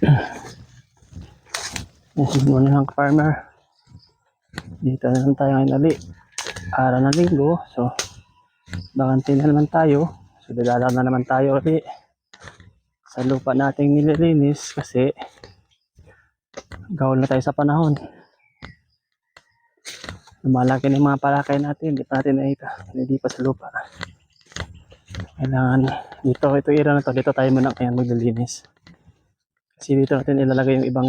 Good morning mga farmer. Dito na naman tayo ngayon ulit. Araw na linggo. So, bakante na naman tayo. So, dadalaw na naman tayo ulit sa lupa nating nililinis kasi gawal na tayo sa panahon. Lumalaki na yung mga palakay natin. Hindi pa natin nakita. Hindi pa sa lupa. Kailangan dito, ito ira na to. Dito tayo muna kaya maglilinis. Kasi dito natin ilalagay yung ibang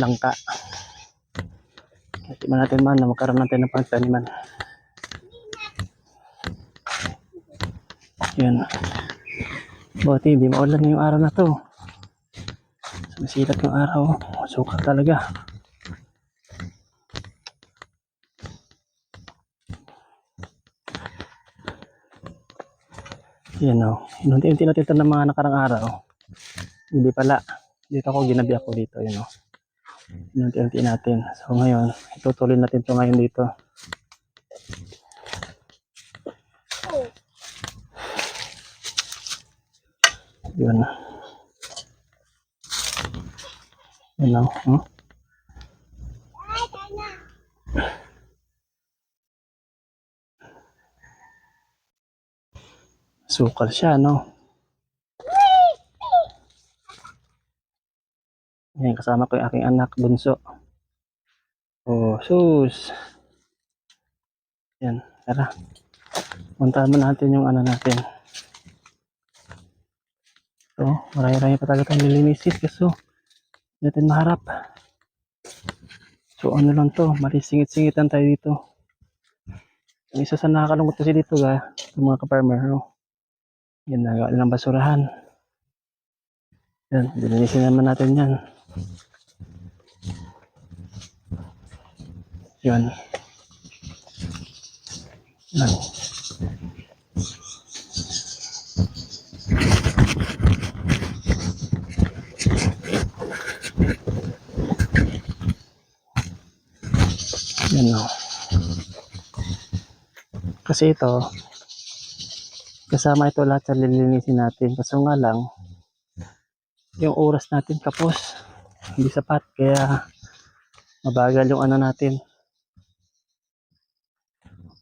langka. Kasi man natin man na magkaroon natin ng pagtaniman. Yan. Buti hindi maulan yung araw na to. Sumisikat yung araw. Sukat talaga. Yan o. Inunti-unti natin ito ng mga nakarang araw. Hindi pala. Dito ako, ginabi ako dito. Yan o. Inunti-unti natin. So ngayon, itutuloy natin ito ngayon dito. Yun. Yan o. Sukal siya, no? Yan, kasama ko yung aking anak, bunso. Oh, sus. Yan, tara. Puntahan mo natin yung ano natin. So, marami-rami pa talaga tayong nilinisis kasi natin maharap. So, ano lang to, marisingit-singitan tayo dito. Ang isa sa nakakalungkot kasi dito yung mga ka-farmer, no? Yan, nagawa ng basurahan. Yan, dilinisin naman natin yan. Yan. Yan. Yan o. Kasi ito, kasama ito lahat sa lilinisin natin. Kaso nga lang, yung oras natin kapos. Hindi sapat. Kaya mabagal yung ano natin.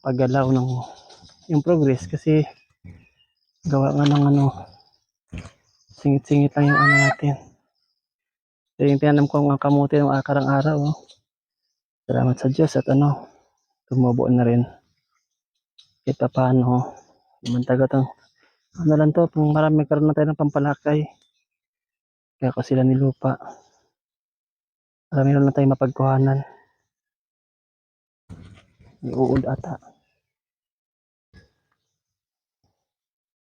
Paggalaw ng yung progress. Kasi gawa nga ng ano, singit-singit lang yung ano natin. So yung tinanam ko ang kamuti ng akarang araw. Oh. Salamat sa Diyos at ano, tumubo na rin. Kahit pa paano, naman taga to. Ano lang to, kung marami karoon na tayo ng pampalakay. Kaya ko sila nilupa. Marami lang tayo mapagkuhanan. Iuud ata.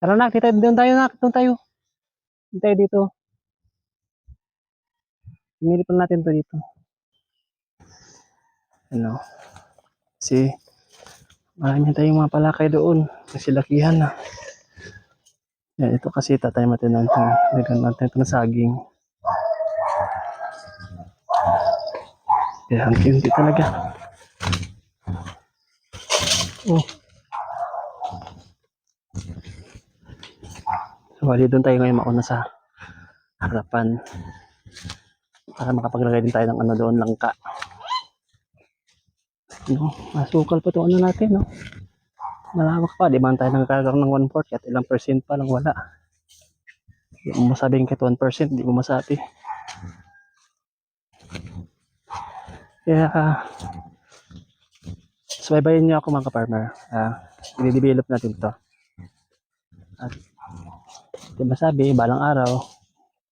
Tara na, doon tayo na, doon tayo. Doon tayo dito. Pumili pa natin to dito. Ano? Kasi marami tayong mga palakay doon. Kasi lakihan na. Yan, ito kasi tatay natin natin. Lagyan natin ito na saging. Kaya hanti-hanti talaga. Oh. So, wali doon tayo ngayon mauna sa harapan. Para makapaglagay din tayo ng ano doon, langka. No, masukal pa ito ano natin, no? Malawak pa, di ba tayo nagkakaroon ng 1/4 at ilang percent pa lang wala. Di mo masabing kahit 1%, di mo masabi. Kaya, subaybayan niyo ako mga ka-farmer. I-develop natin to. At, di masabi, balang araw,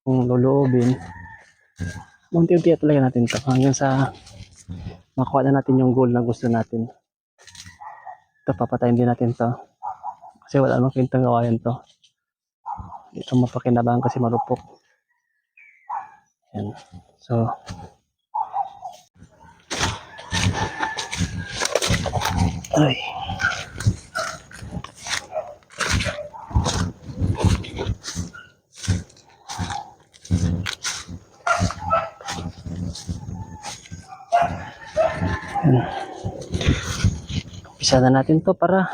kung luluubin, unti-unti talaga natin to hanggang sa makuha na natin yung goal na gusto natin. Ito, papatayin din natin to. Kasi wala namang kwentang gawain to. Ito mapakinabangan kasi marupok. Yan. So, ay. Yan. Umpisa na natin to para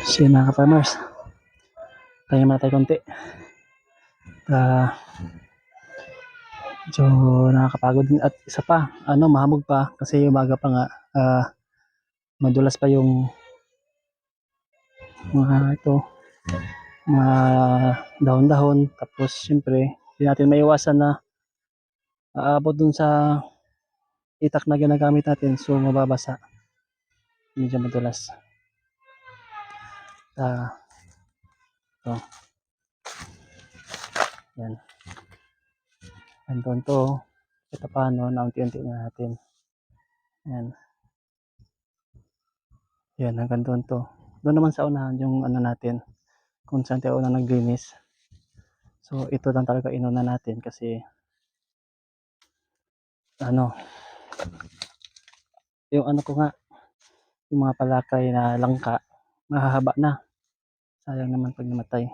So yun mga ka-farmers, tayo muna tayo konti. So nakakapagod din at isa pa, mahamog pa kasi umaga pa nga, madulas pa yung mga mga dahon-dahon. Tapos syempre, hindi natin maiwasan na aabot dun sa itak na ginagamit natin, so mababasa, medyo madulas. Ito, yan. Andun to, ito paano, na unti-unti na natin. Yan. Yan, hanggang doon to. Doon naman sa unahan yung natin, kung saan tayo unang naglinis. So ito lang talaga inuna natin kasi yung ko nga, yung mga palakay na langka, mahahaba na. Sayang naman pag namatay.